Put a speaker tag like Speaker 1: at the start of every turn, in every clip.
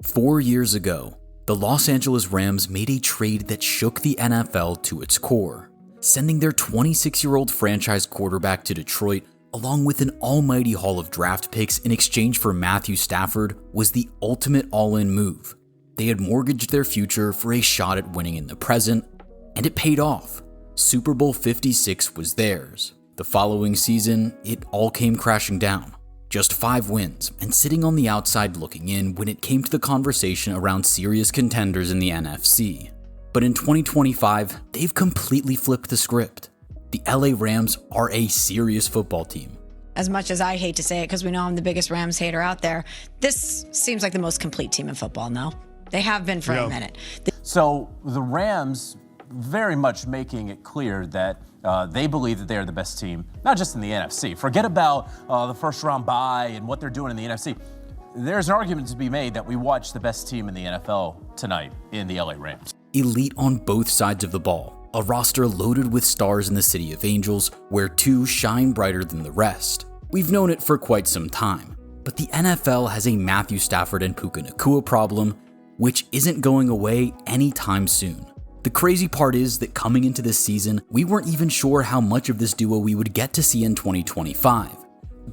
Speaker 1: 4 years ago, the Los Angeles Rams made a trade that shook the NFL to its core, sending their 26-year-old franchise quarterback to Detroit along with an almighty haul of draft picks in exchange for Matthew Stafford was the ultimate all-in move. They had mortgaged their future for a shot at winning in the present, and it paid off. Super Bowl 56 was theirs. The following season, it all came crashing down. Just 5 wins, and sitting on the outside looking in when it came to the conversation around serious contenders in the NFC. But in 2025, they've completely flipped the script. The LA Rams are a serious football team.
Speaker 2: As much as I hate to say it, because we know I'm the biggest Rams hater out there, this seems like the most complete team in football, no? They have been for a minute.
Speaker 3: So the Rams very much making it clear that they believe that they are the best team, not just in the NFC. Forget about the first round bye and what they're doing in the NFC. There's an argument to be made that we watched the best team in the NFL tonight in the LA Rams.
Speaker 1: Elite on both sides of the ball. A roster loaded with stars in the City of Angels, where 2 shine brighter than the rest. We've known it for quite some time, but the NFL has a Matthew Stafford and Puka Nacua problem, which isn't going away anytime soon. The crazy part is that coming into this season, we weren't even sure how much of this duo we would get to see in 2025.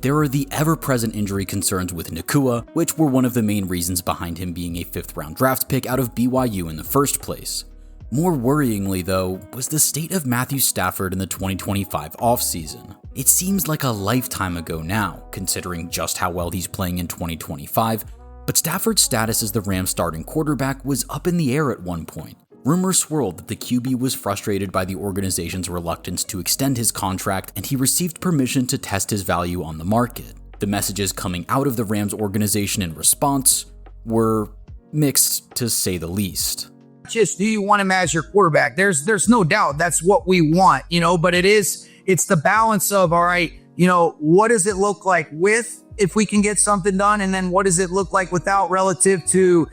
Speaker 1: There are the ever-present injury concerns with Nakua, which were one of the main reasons behind him being a 5th-round draft pick out of BYU in the first place. More worryingly, though, was the state of Matthew Stafford in the 2025 offseason. It seems like a lifetime ago now, considering just how well he's playing in 2025, but Stafford's status as the Rams' starting quarterback was up in the air at one point. Rumors swirled that the QB was frustrated by the organization's reluctance to extend his contract, and he received permission to test his value on the market. The messages coming out of the Rams organization in response were mixed, to say the least.
Speaker 4: Just do you want him as your quarterback? There's no doubt that's what we want, but it's the balance of, all right, what does it look like with, if we can get something done, and then what does it look like without, relative to,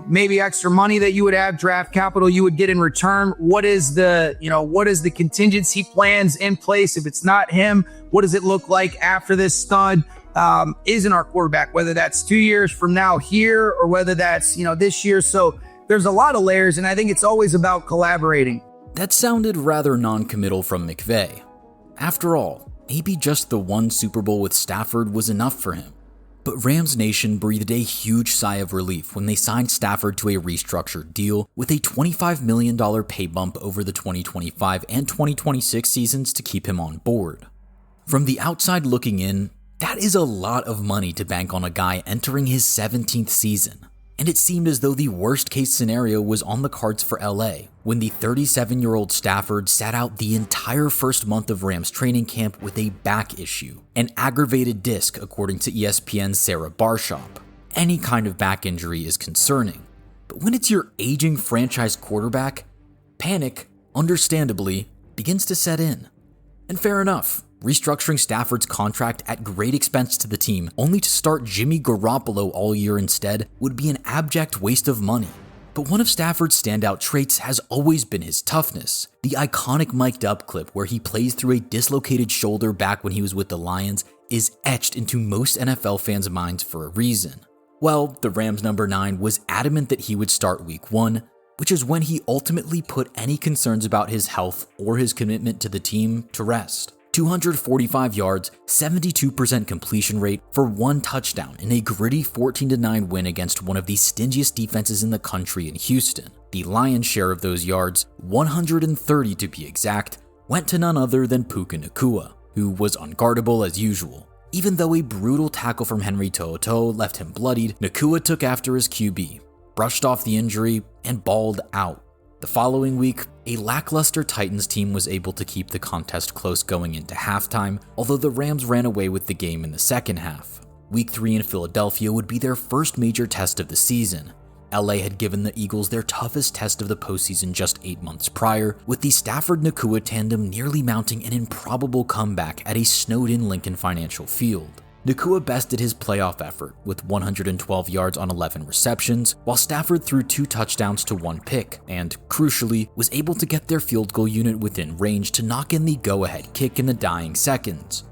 Speaker 4: maybe extra money that you would have, draft capital you would get in return. What is the contingency plans in place? If it's not him, what does it look like after this stud isn't our quarterback, whether that's 2 years from now here, or whether that's, this year. So there's a lot of layers, and I think it's always about collaborating.
Speaker 1: That sounded rather non-committal from McVay. After all, maybe just the one Super Bowl with Stafford was enough for him. But Rams Nation breathed a huge sigh of relief when they signed Stafford to a restructured deal with a $25 million pay bump over the 2025 and 2026 seasons to keep him on board. From the outside looking in, that is a lot of money to bank on a guy entering his 17th season. And it seemed as though the worst-case scenario was on the cards for LA when the 37-year-old Stafford sat out the entire first month of Rams training camp with a back issue, an aggravated disc according to ESPN's Sarah Barshop. Any kind of back injury is concerning, but when it's your aging franchise quarterback, panic, understandably, begins to set in. And fair enough. Restructuring Stafford's contract at great expense to the team, only to start Jimmy Garoppolo all year instead, would be an abject waste of money. But one of Stafford's standout traits has always been his toughness. The iconic mic'd up clip where he plays through a dislocated shoulder back when he was with the Lions is etched into most NFL fans' minds for a reason. Well, the Rams number 9 was adamant that he would start week 1, which is when he ultimately put any concerns about his health or his commitment to the team to rest. 245 yards, 72% completion rate for 1 touchdown in a gritty 14-9 win against one of the stingiest defenses in the country in Houston. The lion's share of those yards, 130 to be exact, went to none other than Puka Nakua, who was unguardable as usual. Even though a brutal tackle from Henry To'oTo'o left him bloodied, Nakua took after his QB, brushed off the injury, and balled out. The following week, a lackluster Titans team was able to keep the contest close going into halftime, although the Rams ran away with the game in the second half. Week 3 in Philadelphia would be their first major test of the season. LA had given the Eagles their toughest test of the postseason just 8 months prior, with the Stafford-Nakua tandem nearly mounting an improbable comeback at a snowed-in Lincoln Financial Field. Nakua bested his playoff effort with 112 yards on 11 receptions, while Stafford threw 2 touchdowns to 1 pick, and, crucially, was able to get their field goal unit within range to knock in the go-ahead kick in the dying seconds.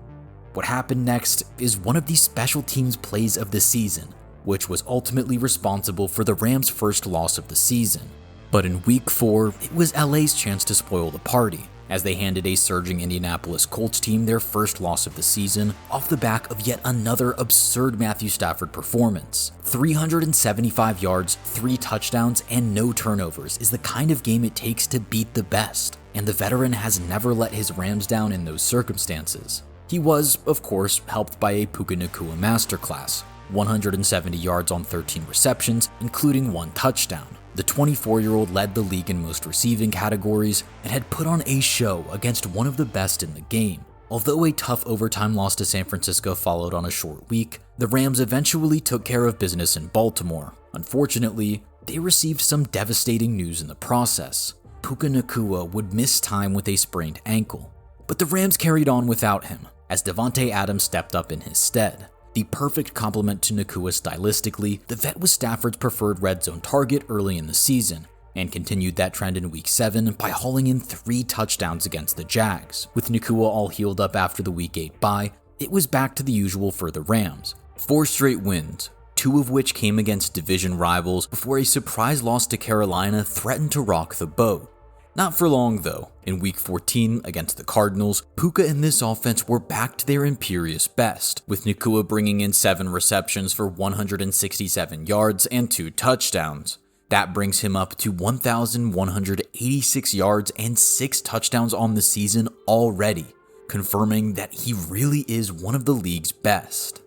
Speaker 1: What happened next is one of the special teams plays of the season, which was ultimately responsible for the Rams' first loss of the season. But in Week 4, it was LA's chance to spoil the party, as they handed a surging Indianapolis Colts team their first loss of the season off the back of yet another absurd Matthew Stafford performance. 375 yards, 3 touchdowns, and no turnovers is the kind of game it takes to beat the best, and the veteran has never let his Rams down in those circumstances. He was, of course, helped by a Puka Nacua masterclass, 170 yards on 13 receptions, including 1 touchdown. The 24-year-old led the league in most receiving categories and had put on a show against one of the best in the game. Although a tough overtime loss to San Francisco followed on a short week, the Rams eventually took care of business in Baltimore. Unfortunately, they received some devastating news in the process. Puka Nakua would miss time with a sprained ankle, but the Rams carried on without him, as Davante Adams stepped up in his stead. The perfect complement to Nakua stylistically, the vet was Stafford's preferred red zone target early in the season, and continued that trend in Week 7 by hauling in 3 touchdowns against the Jags. With Nakua all healed up after the Week 8 bye, it was back to the usual for the Rams. 4 straight wins, 2 of which came against division rivals before a surprise loss to Carolina threatened to rock the boat. Not for long though. In Week 14 against the Cardinals, Puka and this offense were back to their imperious best, with Nakua bringing in 7 receptions for 167 yards and 2 touchdowns. That brings him up to 1,186 yards and 6 touchdowns on the season already, confirming that he really is one of the league's best.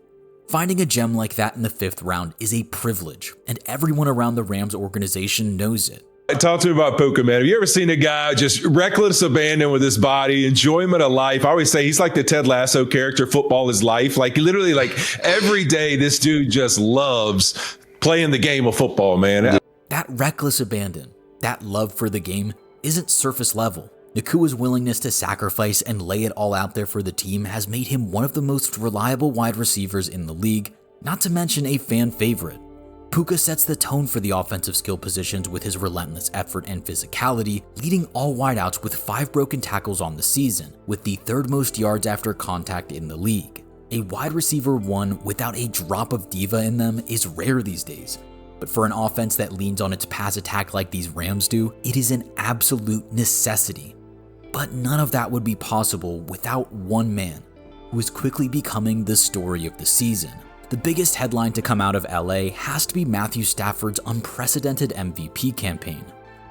Speaker 1: Finding a gem like that in the 5th round is a privilege, and everyone around the Rams organization knows it.
Speaker 5: Talk to me about Puka, man. Have you ever seen a guy just reckless abandon with his body, enjoyment of life? I always say he's like the Ted Lasso character, football is life. Like literally, like every day, this dude just loves playing the game of football, man.
Speaker 1: That reckless abandon, that love for the game, isn't surface level. Nakua's willingness to sacrifice and lay it all out there for the team has made him one of the most reliable wide receivers in the league, not to mention a fan favorite. Puka sets the tone for the offensive skill positions with his relentless effort and physicality, leading all wideouts with 5 broken tackles on the season, with the 3rd most yards after contact in the league. A wide receiver 1 without a drop of diva in them is rare these days, but for an offense that leans on its pass attack like these Rams do, it is an absolute necessity. But none of that would be possible without one man, who is quickly becoming the story of the season. The biggest headline to come out of LA has to be Matthew Stafford's unprecedented MVP campaign.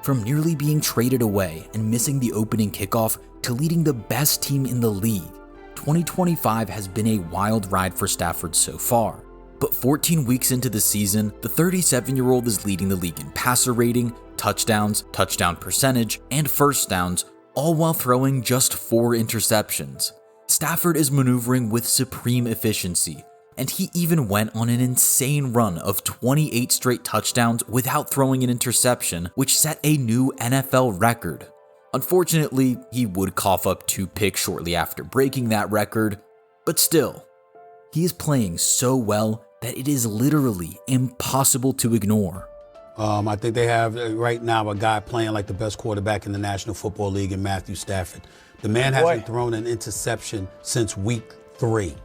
Speaker 1: From nearly being traded away and missing the opening kickoff to leading the best team in the league, 2025 has been a wild ride for Stafford so far. But 14 weeks into the season, the 37-year-old is leading the league in passer rating, touchdowns, touchdown percentage, and first downs, all while throwing just 4 interceptions. Stafford is maneuvering with supreme efficiency, and he even went on an insane run of 28 straight touchdowns without throwing an interception, which set a new NFL record. Unfortunately, he would cough up 2 picks shortly after breaking that record, but still, he is playing so well that it is literally impossible to ignore.
Speaker 6: I think they have right now a guy playing like the best quarterback in the National Football League in Matthew Stafford. The man hasn't thrown an interception since Week 3.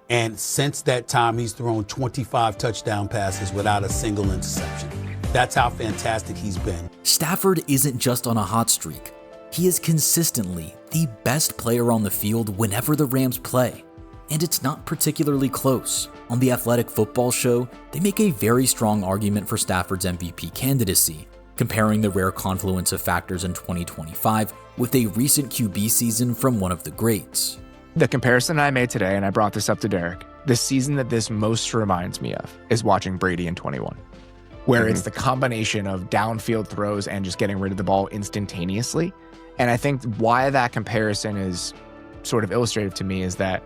Speaker 6: And since that time, he's thrown 25 touchdown passes without a single interception. That's how fantastic he's been.
Speaker 1: Stafford isn't just on a hot streak. He is consistently the best player on the field whenever the Rams play. And it's not particularly close. On the Athletic Football Show, they make a very strong argument for Stafford's MVP candidacy, comparing the rare confluence of factors in 2025 with a recent QB season from one of the greats.
Speaker 7: The comparison I made today, and I brought this up to Derek, the season that this most reminds me of is watching Brady in 21, where it's the combination of downfield throws and just getting rid of the ball instantaneously. And I think why that comparison is sort of illustrative to me is that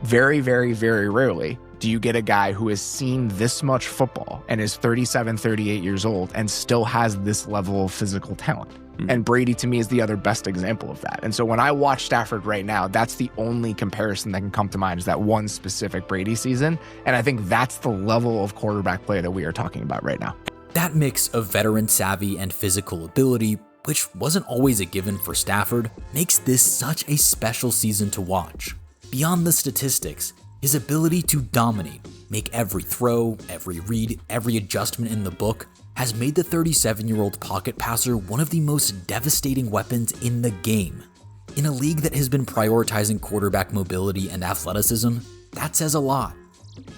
Speaker 7: very, very, very rarely do you get a guy who has seen this much football and is 37, 38 years old and still has this level of physical talent. And Brady, to me, is the other best example of that. And so when I watch Stafford right now, that's the only comparison that can come to mind is that one specific Brady season. And I think that's the level of quarterback play that we are talking about right now.
Speaker 1: That mix of veteran savvy and physical ability, which wasn't always a given for Stafford, makes this such a special season to watch. Beyond the statistics, His ability to dominate, make every throw, every read, every adjustment in the book, has made the 37-year-old pocket passer one of the most devastating weapons in the game. In a league that has been prioritizing quarterback mobility and athleticism, that says a lot.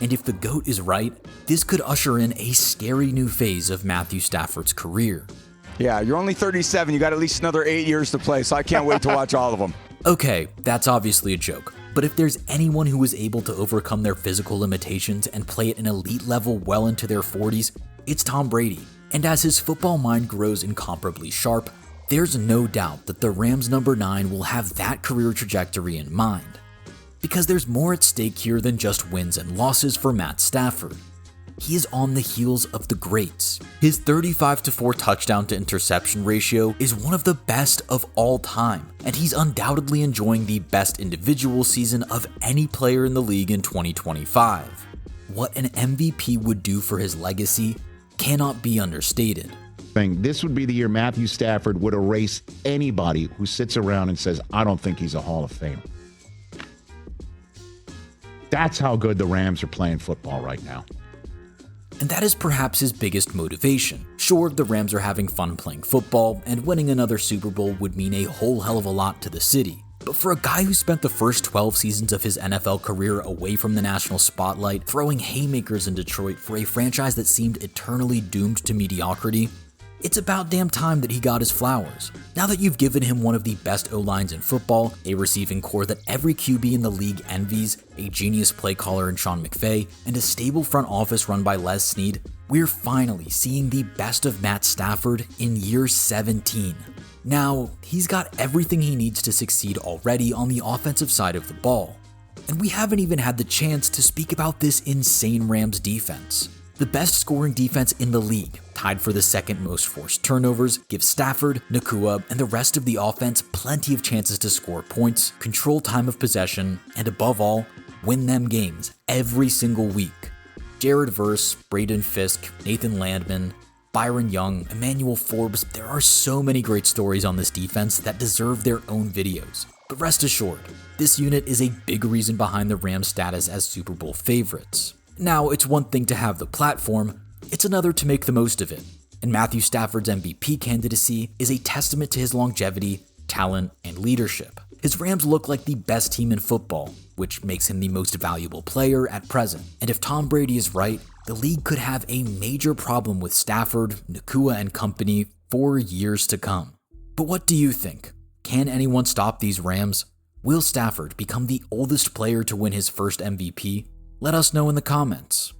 Speaker 1: And if the GOAT is right, this could usher in a scary new phase of Matthew Stafford's career.
Speaker 8: Yeah, you're only 37. You got at least another 8 years to play, so I can't wait to watch all of them.
Speaker 1: Okay, that's obviously a joke, but if there's anyone who was able to overcome their physical limitations and play at an elite level well into their 40s, it's Tom Brady. And as his football mind grows incomparably sharp, there's no doubt that the Rams' number 9 will have that career trajectory in mind. Because there's more at stake here than just wins and losses for Matt Stafford. He is on the heels of the greats. His 35-4 touchdown to interception ratio is one of the best of all time, and he's undoubtedly enjoying the best individual season of any player in the league in 2025. What an MVP would do for his legacy cannot be understated.
Speaker 9: This would be the year Matthew Stafford would erase anybody who sits around and says, I don't think he's a Hall of Famer. That's how good the Rams are playing football right now.
Speaker 1: And that is perhaps his biggest motivation. Sure, the Rams are having fun playing football, and winning another Super Bowl would mean a whole hell of a lot to the city. But for a guy who spent the first 12 seasons of his NFL career away from the national spotlight, throwing haymakers in Detroit for a franchise that seemed eternally doomed to mediocrity, it's about damn time that he got his flowers. Now that you've given him one of the best O-lines in football, a receiving core that every QB in the league envies, a genius play caller in Sean McVay, and a stable front office run by Les Snead, we're finally seeing the best of Matt Stafford in year 17. Now, he's got everything he needs to succeed already on the offensive side of the ball. And we haven't even had the chance to speak about this insane Rams defense. The best scoring defense in the league, tied for the second most forced turnovers, gives Stafford, Nakua, and the rest of the offense plenty of chances to score points, control time of possession, and above all, win them games every single week. Jared Verse, Braden Fisk, Nathan Landman, Byron Young, Emmanuel Forbes, there are so many great stories on this defense that deserve their own videos. But rest assured, this unit is a big reason behind the Rams' status as Super Bowl favorites. Now, it's one thing to have the platform, it's another to make the most of it. And Matthew Stafford's MVP candidacy is a testament to his longevity, talent, and leadership. His Rams look like the best team in football, which makes him the most valuable player at present. And if Tom Brady is right, the league could have a major problem with Stafford, Nakua, and company for years to come. But what do you think? Can anyone stop these Rams? Will Stafford become the oldest player to win his first MVP? Let us know in the comments.